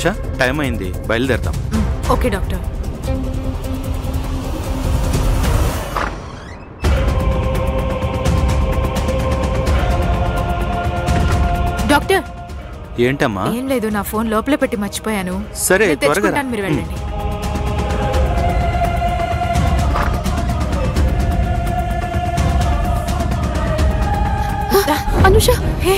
Anusha, time అయింది, బయలుదేరతాం. Okay doctor. Doctor. ఏంటమ్మా? ఏం లేదు, నా ఫోన్ లోపల పెట్టి మర్చిపోయాను. సరే త్వరగా మీరు వెళ్ళండి. అనుష, హే,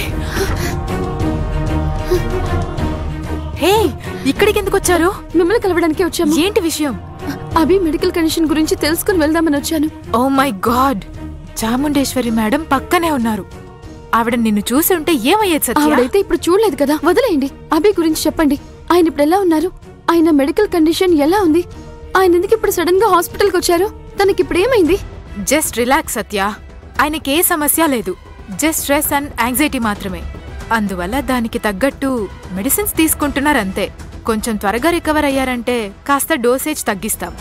ఇక్కడికి ఎందుకు వచ్చారు? మిమ్మల్ని కలవడానికి వచ్చాము. ఏంటి విషయం? అభి మెడికల్ కండిషన్ గురించి తెలుసుకుని వెళ్దామని వచ్చాను. Oh my God, Chamundeshwari madam పక్కనే ఉన్నారు. ఆవిడ నిన్ను చూసి ఉంటే ఏమయ్యేది సత్య? ఆవిడైతే ఇప్పుడు చూడలేదు కదా, వదిలేయండి. అభి గురించి చెప్పండి. ఆయన ఇప్పుడు ఎలా ఉన్నారు? ఆయన మెడికల్ కండిషన్ ఎలా ఉంది? ఆయన ఎందుకు ఇప్పుడు సడన్ గా హాస్పిటల్కి వచ్చారు? తనకి ఇప్పుడు ఏమైంది? జస్ట్ రిలాక్స్ సత్య. ఆయనకి ఏ సమస్య లేదు, జస్ట్ స్ట్రెస్ అండ్ యాంగ్జైటీ మాత్రమే. అందువల్ల దానికి తగ్గట్టు మెడిసిన్స్ తీసుకుంటున్నారంతే. కొంచెం త్వరగా రికవర్ అయ్యారంటే కాస్త డోసేజ్ తగ్గిస్తాం.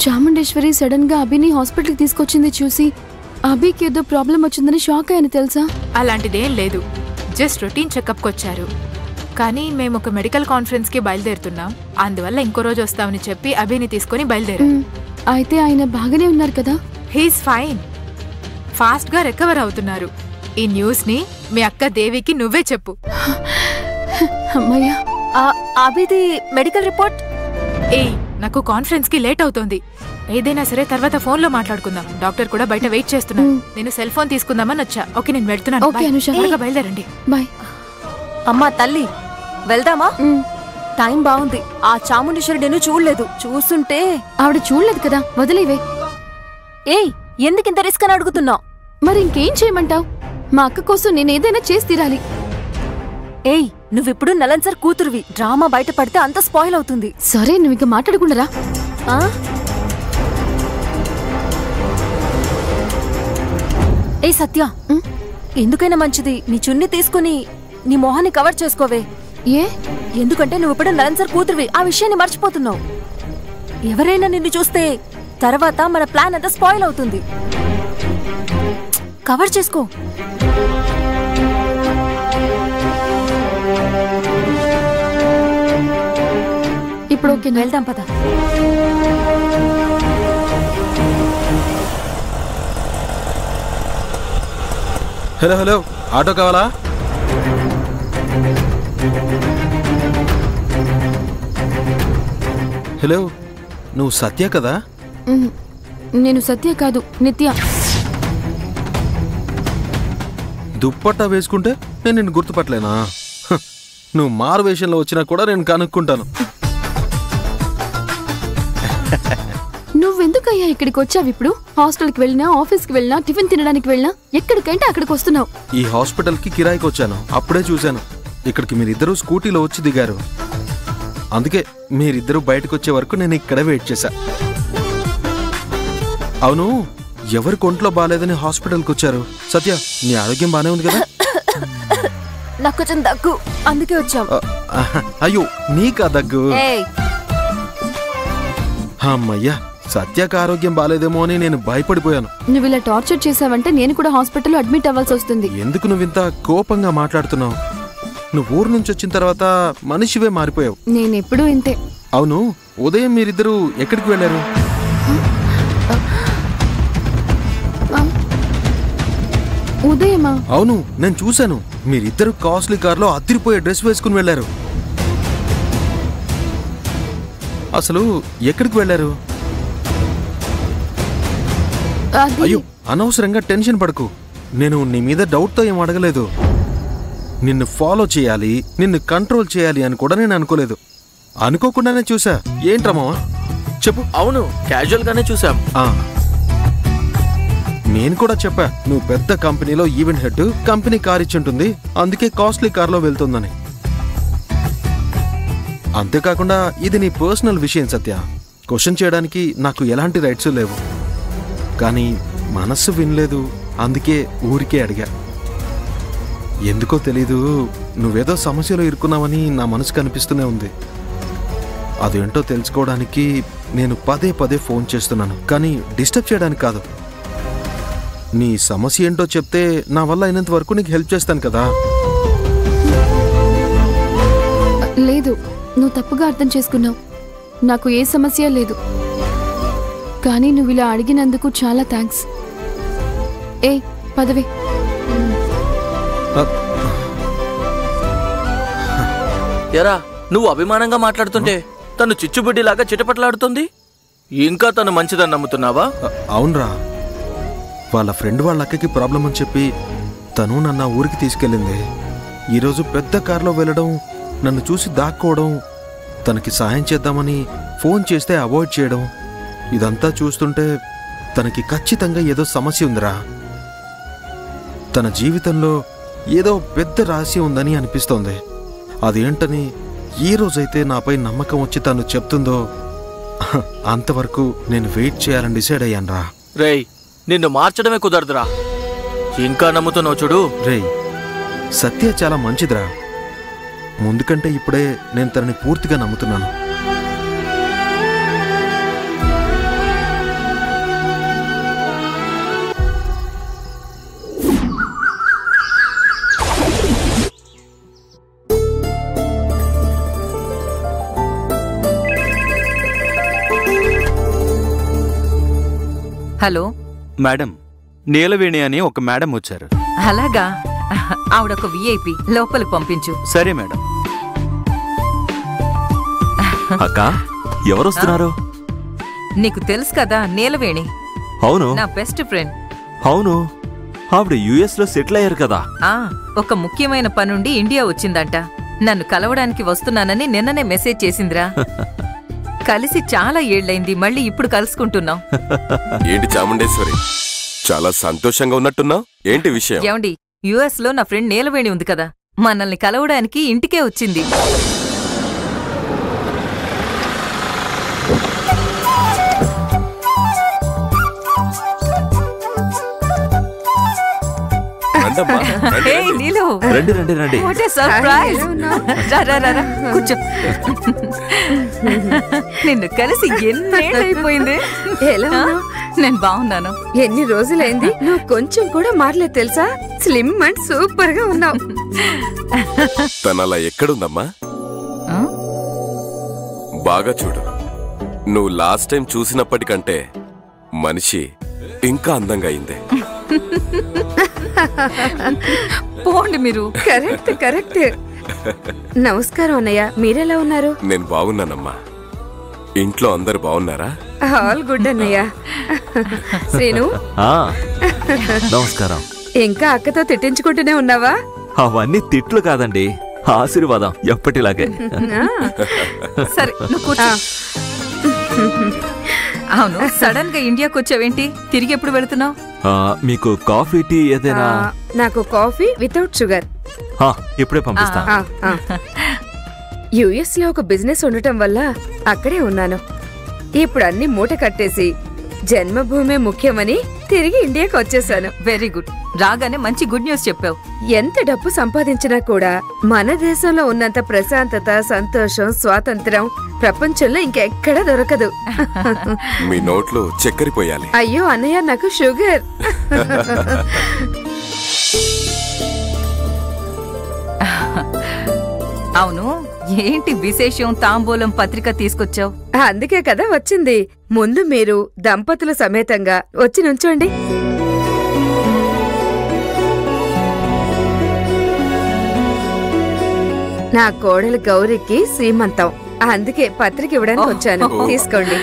చాముండేశ్వరి సడన్ గా అభిని హాస్పిటల్కి తీసుకొచ్చింది చూసి అభికి ఏదో ప్రాబ్లం వచ్చిందని షాక్ అయ్యాను తెలుసా? అలాంటిదేం లేదు, జస్ట్ రొటీన్ చెకప్కి వచ్చారు. కానీ మేము ఒక మెడికల్ కాన్ఫరెన్స్ కి బయలుదేరుతున్నాం, అందువల్ల ఇంకో రోజు వస్తామని చెప్పి అభిని తీసుకుని బయలుదేరాం. అయితే ఆయన బాగానే ఉన్నారు కదా? హీస్ ఫైన్, ఫాస్ట్ గా రికవర్ అవుతున్నారు. ఈ న్యూస్ ని మీ అక్క దేవికి నువ్వే చెప్పు. అమ్మయ్యా. అభిది మెడికల్ రిపోర్ట్? ఏయ్, నాకు కాన్ఫరెన్స్ కి లేట్ అవుతోంది. ఏదైనా సరే తర్వాత ఫోన్ లో మాట్లాడుకుందాం. డాక్టర్ కూడా బయట వెయిట్ చేస్తున్నాను. నేను సెల్ ఫోన్ తీసుకుందామని వచ్చా. ఓకే, నేను వెళ్తున్నాను. బయలుదేరండి. బాయ్. అమ్మా తల్లి, వెళ్దామా? టైం బాగుంది. ఆ చాముండేశ్వరి నేను చూడలేదు. చూస్తుంటే ఆవిడ చూడలేదు కదా, వదిలేవే. ఏయ్, ఎందుకింత రిస్క్ అని అడుగుతున్నావు? మరి ఇంకేం చేయమంటావు? మా అక్క కోసం నేనేదైనా చేసి తీరాలి. ఏయ్, నువ్విప్పుడు నలన్సర్ కూతురువి. డ్రామా బయట పడితే అంత స్పాయిల్ అవుతుంది. సరే, నువ్వు ఇంకా మాట్లాడకుండరా. ఏ సత్య, ఎందుకైనా మంచిది నీ చున్ని తీసుకుని నీ మొహాన్ని కవర్ చేసుకోవే. ఏ? ఎందుకంటే నువ్వు ఇప్పుడు నలన్సర్ కూతురువి. ఆ విషయాన్ని మర్చిపోతున్నావు. ఎవరైనా నిన్ను చూస్తే తర్వాత మన ప్లాన్ అంతా స్పాయిల్ అవుతుంది. కవర్ చేసుకో. ఇప్పుడు ఓకే, వెళ్దాం పద. హలో హలో, ఆటో కావాలా? హలో, నువ్వు సత్య కదా? నేను సత్య కాదు, నిత్య. దుప్పట్టా వేసుకుంటే నేను నిన్ను గుర్తుపట్టలేనా? నువ్వు మారు వేషంలో వచ్చినా కూడా నేను కనుక్కుంటాను. నువ్వెందుకయ్యా ఇక్కడికి వచ్చావు? ఇప్పుడు హాస్టల్కి వెళ్ళినా, ఆఫీస్కి వెళ్ళినా, టిఫిన్ తినడానికి వెళ్ళినా, ఎక్కడికంటే అక్కడికి వస్తున్నావు. ఈ హాస్పిటల్కి కిరాయికి వచ్చాను. అప్పుడే చూశాను ఇక్కడికి మీరిద్దరూ స్కూటీలో వచ్చి దిగారు. అందుకే మీరిద్దరూ బయటకు వచ్చే వరకు నేను ఇక్కడే వెయిట్ చేశా. అవును, ఎవరి కొంట్లో బాగాలేదని హాస్పిటల్కి వచ్చారు? సత్య, నీ ఆరోగ్యం బానే ఉంది కదా? నాకు కొంచెం దగ్గు, అందుకే వచ్చాం. అయ్యో, నీకా దగ్గు? అమ్మయ్యా, సత్యకు ఆరోగ్యం బాలేదేమో అని నేను భయపడిపోయాను. నువ్వు ఇలా టార్చర్ చేసావంటే నేను కూడా హాస్పిటల్లో అడ్మిట్ అవ్వాల్సి వస్తుంది. ఎందుకు నువ్వింత కోపంగా మాట్లాడుతున్నావు? నువ్వు ఊరు నుంచి వచ్చిన తర్వాత మనిషివే మారిపోయావు. నేనెప్పుడూ ఇంతే. అవును, ఉదయం మీరిద్దరూ ఎక్కడికి వెళ్ళారు? ఉదయమా? అవును, నేను చూశాను. మీరిద్దరు కాస్ట్లీ కార్లో అదిరిపోయే డ్రెస్ వేసుకుని వెళ్ళారు. అసలు ఎక్కడికి వెళ్ళారు? అయ్యో, అనవసరంగా టెన్షన్ పడకు. నేను నీ మీద డౌట్తో ఏం అడగలేదు. నిన్ను ఫాలో చేయాలి, నిన్ను కంట్రోల్ చేయాలి అని కూడా నేను అనుకోలేదు. అనుకోకుండానే చూసా. ఏంట్రమ్మా చెప్పు. అవును, క్యాజువల్ గానే చూసాం. నేను కూడా చెప్పా, నువ్వు పెద్ద కంపెనీలో ఈవెంట్ హెడ్, కంపెనీ కార్ ఇచ్చుంటుంది, అందుకే కాస్ట్లీ కార్లో వెళ్తుందని. అంతేకాకుండా ఇది నీ పర్సనల్ విషయం సత్య. క్వశ్చన్ చేయడానికి నాకు ఎలాంటి రైట్స్ లేవు. కానీ మనస్సు వినలేదు, అందుకే ఊరికే అడిగా. ఎందుకో తెలీదు, నువ్వేదో సమస్యలో ఇరుక్కున్నావని నా మనసు కనిపిస్తూనే ఉంది. అదేంటో తెలుసుకోవడానికి నేను పదే పదే ఫోన్ చేస్తున్నాను, కానీ డిస్టర్బ్ చేయడానికి కాదు. నీ సమస్య ఏంటో చెప్తే నా వల్ల అయినంత వరకు నీకు హెల్ప్ చేస్తాను కదా. లేదు, నువ్వు తప్పుగా అర్థం చేసుకున్నావు. నాకు ఏ సమస్య లేదు. కానీ నువ్వు ఇలా అడిగినందుకు చాలా థ్యాంక్స్. ఏ పదవి. ఎరా నువ్వు అభిమానంగా మాట్లాడుతుంటే తను చిచ్చుబుడ్డిలాగా చిటపట్లాడుతుంది. ఇంకా తను మంచిదని నమ్ముతున్నావా? అవునరా, వాళ్ళ ఫ్రెండ్ వాళ్ళ అక్కకి ప్రాబ్లం అని చెప్పి తను నన్ను ఊరికి తీసుకెళ్ళింది. ఈరోజు పెద్ద కారులో వెళ్ళడం, నన్ను చూసి దాక్కోవడం, తనకి సాయం చేద్దామని ఫోన్ చేస్తే అవాయిడ్ చేయడం, ఇదంతా చూస్తుంటే తనకి ఖచ్చితంగా ఏదో సమస్య ఉందిరా. తన జీవితంలో ఏదో పెద్ద రహస్యం ఉందని అనిపిస్తోంది. అదేంటని ఈ రోజైతే నాపై నమ్మకం వచ్చి తను చెప్తుందో అంతవరకు నేను వెయిట్ చేయాలని డిసైడ్ అయ్యానురా. రేయ్, నిన్ను మార్చడమే కుదరదురా. ఇంకా నమ్ముతున్నావు చూడు. రేయ్, సత్య చాలా మంచిదిరా. ముందు కంటే ఇప్పుడే నేను తనని పూర్తిగా నమ్ముతున్నాను. హలో మేడం, నీలవేణి అని ఒక మేడం వచ్చారు. అలాగా, ఆవిడొక విఐపి, లోపలికి పంపించు. సరే మేడం. అక్క, ఎవరొస్తున్నారు? నీకు తెలుసు కదా, నీలవేణి అవును నా బెస్ట్ ఫ్రెండ్. అవును, ఆవిడ యుఎస్ లో సెటిల్ అయ్యారు కదా. ఒక ముఖ్యమైన పనుండి ఇండియా వచ్చిందంట. నన్ను కలవడానికి వస్తున్నానని నిన్ననే మెసేజ్ చేసిందిరా. కలిసి చాలా ఏళ్లైంది, మళ్ళీ ఇప్పుడు కలుసుకుంటున్నాం. ఏంటి చాముండేశ్వరి, చాలా సంతోషంగా ఉన్నట్టున్నావు. ఏంటి విషయం? ఏమండి, యుఎస్ లో నా ఫ్రెండ్ నీలవేణి ఉంది కదా, మనల్ని కలవడానికి ఇంటికే వచ్చింది. Hey, Neelu. రండి రండి రండి. What a surprise. రా రా రా రా, కూర్చో. నిన్ను కలిసి ఎన్నేళ్ళైపోయింది. ఎలా ఉన్నావు? నేను బాగున్నాను. ఎన్ని రోజులైంది, నువ్వు కొంచెం కూడా మారలేదు తెలుసా. స్లిమ్ అండ్ సూపర్ గా ఉన్నావు. తన అలా ఎక్కడుందమ్మా? బాగా చూడు, నువ్వు లాస్ట్ టైం చూసినప్పటికంటే మనిషి ఇంకా అందంగా అయింది. పోండి మీరు. Correct correct. నమస్కారం అన్నయ్య, మీరెలా ఉన్నారు? నేను బాగున్నానమ్మా. ఇంట్లో అందరు బాగున్నారా? ఆల్ గుడ్ అన్నయ్య. శ్రీను, నమస్కారం. ఇంకా అక్కతో తిట్టించుకుంటూనే ఉన్నావా? అవన్నీ తిట్లు కాదండి, ఆశీర్వాదం ఎప్పటిలాగే. సరే నువ్వు కూర్చో. అవును, సడన్ గా ఇండియాకి వచ్చావేంటి? తిరిగి ఎప్పుడు వెళుతున్నావు? మీకు కాఫీ టీ ఏదైనా? నాకు కాఫీ వితౌట్ షుగర్. ఇప్పుడే పంపిస్తా. యుఎస్ లో ఒక బిజినెస్ ఉండటం వల్ల అక్కడే ఉన్నాను. ఇప్పుడు అన్ని మూట కట్టేసి జన్మభూమే ముఖ్యమని తిరిగి ఇండియాకి వచ్చేసాను. Very good. రాగానే మంచి గుడ్ న్యూస్ చెప్పావు. ఎంత డబ్బు సంపాదించినా కూడా మన దేశంలో ఉన్నంత ప్రశాంతత, సంతోషం, స్వాతంత్రం ప్రపంచంలో ఇంకెక్కడా దొరకదు. మీ నోట్లో చక్కెరిపోయాలి. అయ్యో అన్నయ్య, నాకు షుగర్. అవును, ఏంటి విశేషం? తాంబూలం పత్రిక తీసుకొచ్చావు? అందుకే కదా వచ్చింది. ముందు మీరు దంపతుల సమేతంగా వచ్చి నుంచోండి. నా కోడలు గౌరికి శ్రీమంతం, అందుకే పత్రిక ఇవ్వడానికి వచ్చాను. తీసుకోండి.